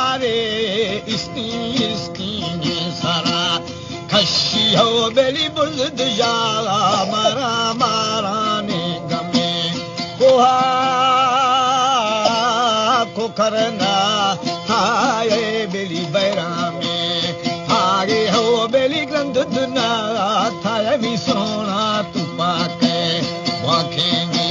Yare iski sara kashi ho beli buzd jala mara mara ne game koha ko karna haye beli bairame hage ho beli grandudna thaya mi sona tu paake wakhengi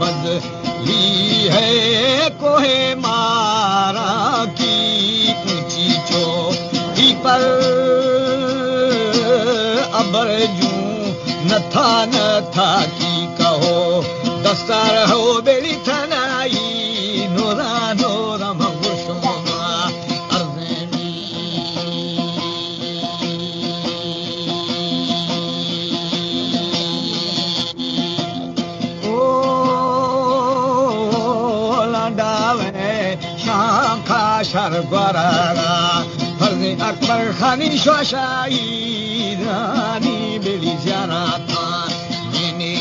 बदली है कोहे मारा की ऊंची चोटी पर अबरजू नथा की कहो दस्तार हो बेली थनाई नोरा नोरा मगुशोमा शरगरागा फर्ज अकबर खानी शाही रानी बेली जाना था मैंने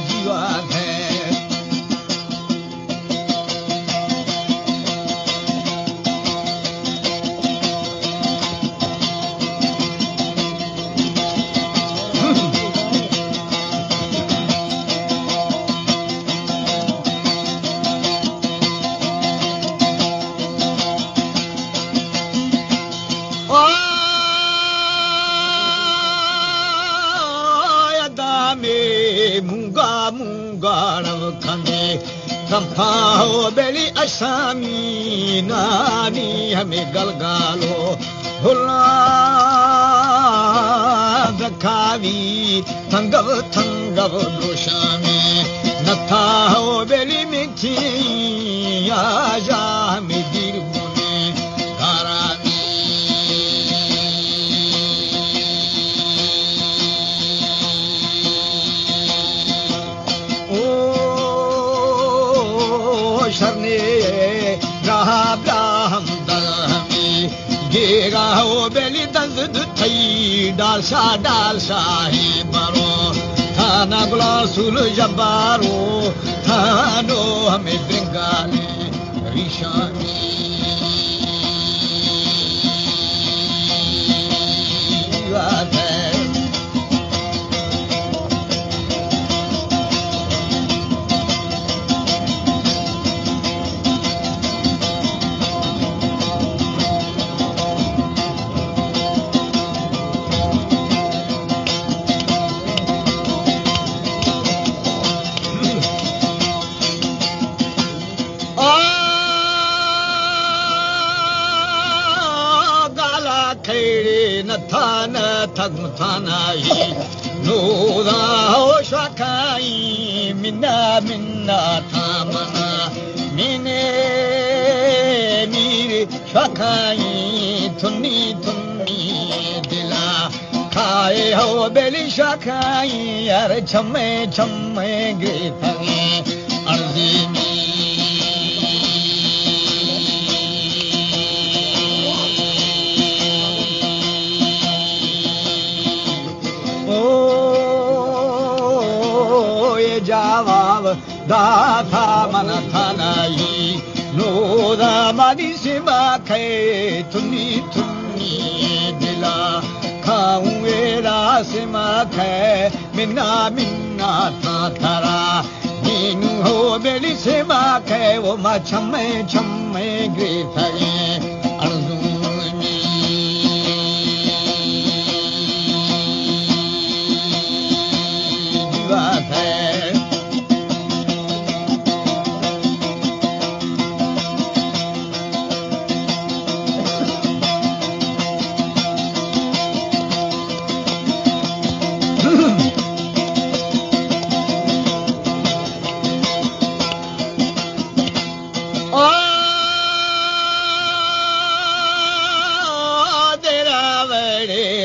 जीवा है हो बेली असामी नानी हमें गलगालो भुला दखावी थंगव दोषा में नथा हो बेली मिठी आजा हमें दीर मुने धारा शरने रहा ब्राह्म दरहमी गेगा हो बेली दंद थई डालसा है बरो थाना गुला सुल जबारो थानो हमें बंगाली रिशानी थानाई नोरा हो शाखाई मिन्ना थामना मिने मीर शाखाई थुन्नी दिला खाए हो बेली शाखाई यार छम्मे गे थगे अर्जी जवाब दाथा मन थनाई नोदा मदी सिमा खे थुनी दिला खाऊंगे रासिमा खे मिन्ना था थरा नीनू हो बेली से माँ कहे वो माँ छम्मे छम्मे गिरते अर्जुन जीवात है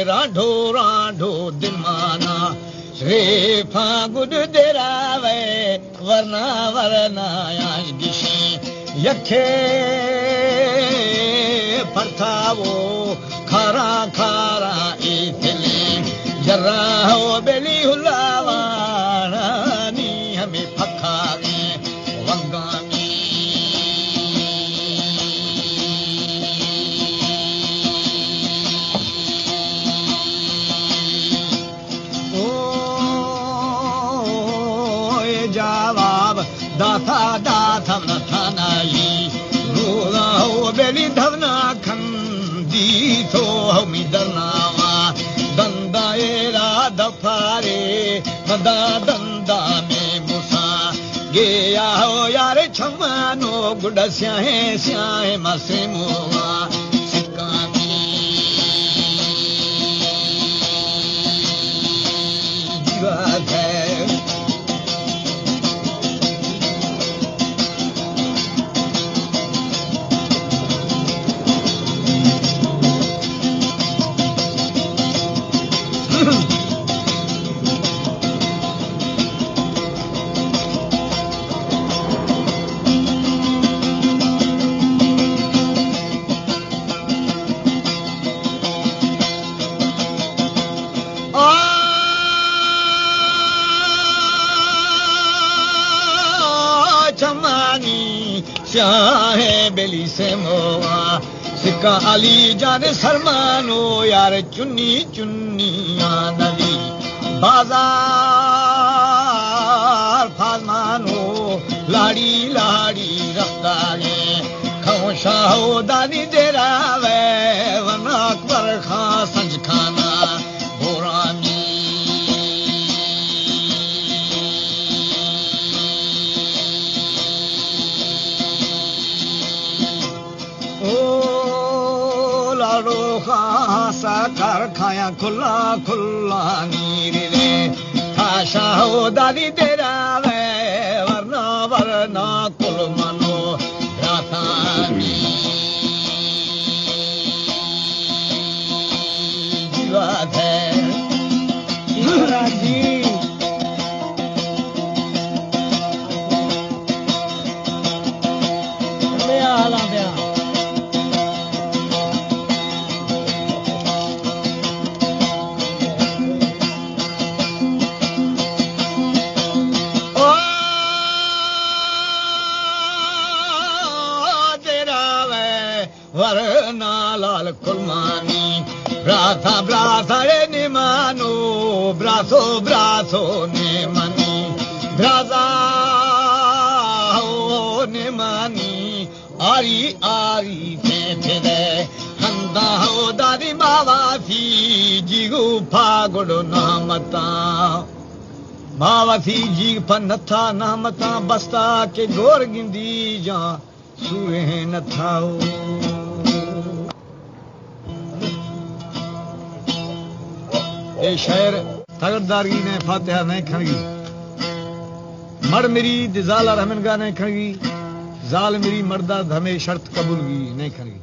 राढो राढो दिमाना श्री फागुन देरावे वरना वरना आज गिशी यखे परथावो खारा खारा इतने जरा हो बेली हुलावानी हमें फखावे वंगामी जवाब दाथा दाथा न थानाई रूला हो बेली धवना खंदी तो हमी दरनावा दंदा एरा दफारे मदा दंदा में मुसा गया हो यार छमानो गुड स्याहे स्याहे मसे मुआ सिकामी जीवात है शाहे बेली से मोआ सिक्का अली जाने सरमानो यार चुन्नी चुन्निया नदी बाजार फाजमानो लाड़ी लाड़ी रखता गे खौशा हो दानी देरा वे वना अकबर खां संज खाना बोरानी साकार खाया खुला खुला नीर रे खाशा हो दादी तेरा वे वरना वरना कुल मनो रातानी जीवात है जी आला ब्या वरना लाल कुलमानी ब्राथा ब्राथा ने मानो ब्राथो ब्राथो ने मनी ब्राजा हो ने मानी आरी आरी थे दे हंदा हो दादी बाबा थी जीगु फागुड़ो नामता बाबा थी जीग पर नथा नामता बस्ता के गोर गिंदी जा सूहे नथाओ ये शायर तगड़दारी ने फातिहा नहीं खणगी मर मेरी दिजाला रहमनगा नहीं खणगी जाल मेरी मर्दा धमे शर्त कबूलगी नहीं खणगी।